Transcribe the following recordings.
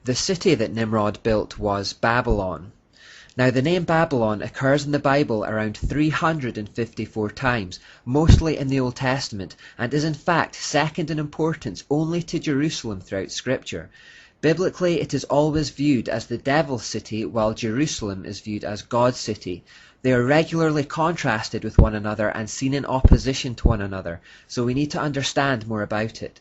The city that Nimrod built was Babylon. Now the name Babylon occurs in the Bible around 354 times, mostly in the Old Testament, and is in fact second in importance only to Jerusalem throughout Scripture. Biblically, it is always viewed as the devil's city, while Jerusalem is viewed as God's city. They are regularly contrasted with one another and seen in opposition to one another, so we need to understand more about it.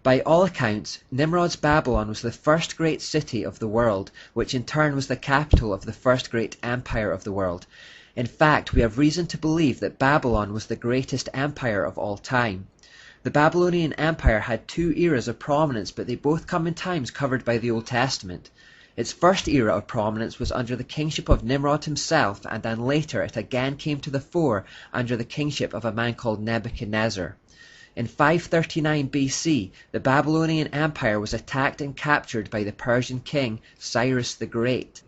By all accounts, Nimrod's Babylon was the first great city of the world, which in turn was the capital of the first great empire of the world. In fact, we have reason to believe that Babylon was the greatest empire of all time. The Babylonian Empire had two eras of prominence, but they both come in times covered by the Old Testament. Its first era of prominence was under the kingship of Nimrod himself, and then later it again came to the fore under the kingship of a man called Nebuchadnezzar. In 539 BC, the Babylonian Empire was attacked and captured by the Persian king Cyrus the Great.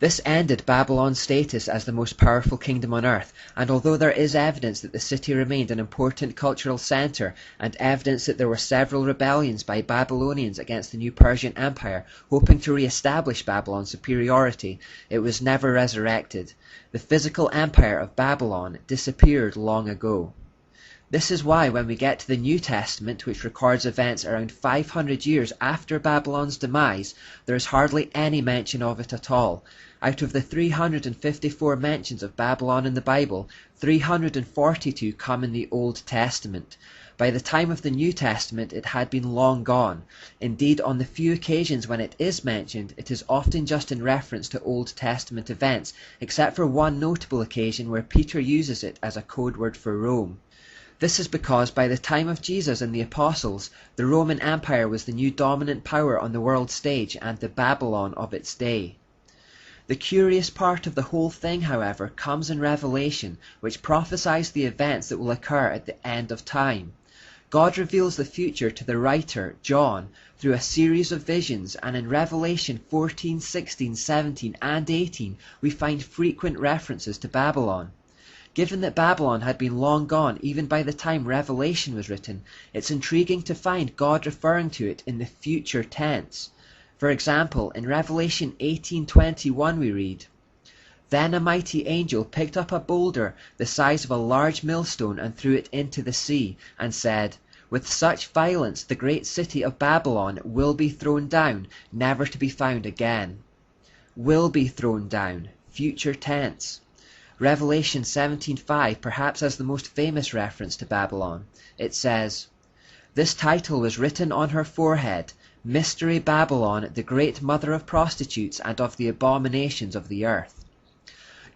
This ended Babylon's status as the most powerful kingdom on earth, and although there is evidence that the city remained an important cultural center, and evidence that there were several rebellions by Babylonians against the new Persian Empire, hoping to re-establish Babylon's superiority, it was never resurrected. The physical empire of Babylon disappeared long ago. This is why when we get to the New Testament, which records events around 500 years after Babylon's demise, there is hardly any mention of it at all. Out of the 354 mentions of Babylon in the Bible, 342 come in the Old Testament. By the time of the New Testament, it had been long gone. Indeed, on the few occasions when it is mentioned, it is often just in reference to Old Testament events, except for one notable occasion where Peter uses it as a code word for Rome. This is because by the time of Jesus and the Apostles, the Roman Empire was the new dominant power on the world stage and the Babylon of its day. The curious part of the whole thing, however, comes in Revelation, which prophesies the events that will occur at the end of time. God reveals the future to the writer, John, through a series of visions, and in Revelation 14, 16, 17, and 18, we find frequent references to Babylon. Given that Babylon had been long gone even by the time Revelation was written, it's intriguing to find God referring to it in the future tense. For example, in Revelation 18:21 we read, "Then a mighty angel picked up a boulder the size of a large millstone and threw it into the sea, and said, 'With such violence the great city of Babylon will be thrown down, never to be found again.'" Will be thrown down, future tense. Revelation 17:5 perhaps has the most famous reference to Babylon. It says, "This title was written on her forehead, Mystery Babylon, the great mother of prostitutes and of the abominations of the earth."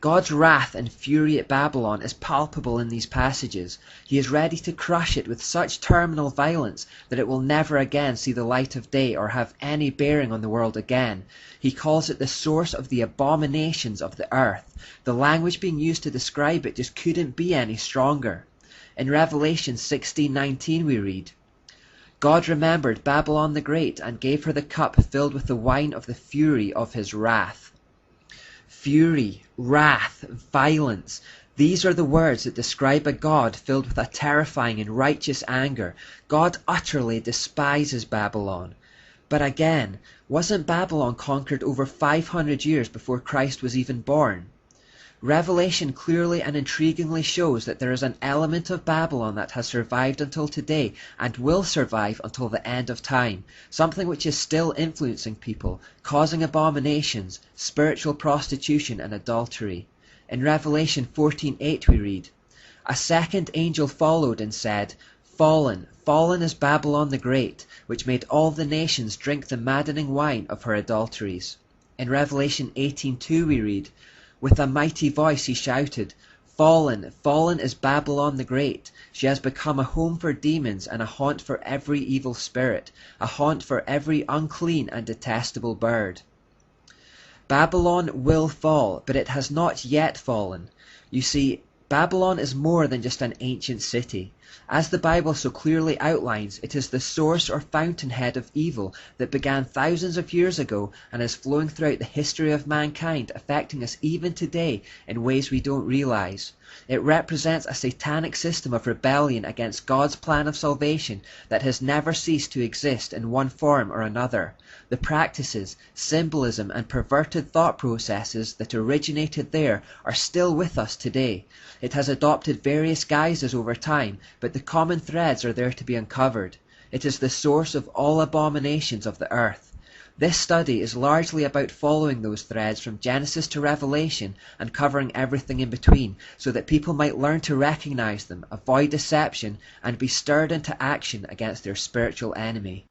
God's wrath and fury at Babylon is palpable in these passages. He is ready to crush it with such terminal violence that it will never again see the light of day or have any bearing on the world again. He calls it the source of the abominations of the earth. The language being used to describe it just couldn't be any stronger. In Revelation 16:19 we read, "God remembered Babylon the Great and gave her the cup filled with the wine of the fury of his wrath." Fury, wrath, violence. These are the words that describe a God filled with a terrifying and righteous anger. God utterly despises Babylon. But again, wasn't Babylon conquered over 500 years before Christ was even born? Revelation clearly and intriguingly shows that there is an element of Babylon that has survived until today and will survive until the end of time, something which is still influencing people, causing abominations, spiritual prostitution and adultery. In Revelation 14:8 we read, "A second angel followed and said, 'Fallen, fallen is Babylon the Great, which made all the nations drink the maddening wine of her adulteries.'" In Revelation 18:2 we read, "With a mighty voice he shouted, 'Fallen, fallen is Babylon the Great. She has become a home for demons and a haunt for every evil spirit, a haunt for every unclean and detestable bird.'" Babylon will fall, but it has not yet fallen. You see, Babylon is more than just an ancient city. As the Bible so clearly outlines, it is the source or fountainhead of evil that began thousands of years ago and is flowing throughout the history of mankind, affecting us even today in ways we don't realize. It represents a satanic system of rebellion against God's plan of salvation that has never ceased to exist in one form or another. The practices, symbolism, and perverted thought processes that originated there are still with us today. It has adopted various guises over time, but the common threads are there to be uncovered. It is the source of all abominations of the earth. This study is largely about following those threads from Genesis to Revelation and covering everything in between, so that people might learn to recognize them, avoid deception, and be stirred into action against their spiritual enemy.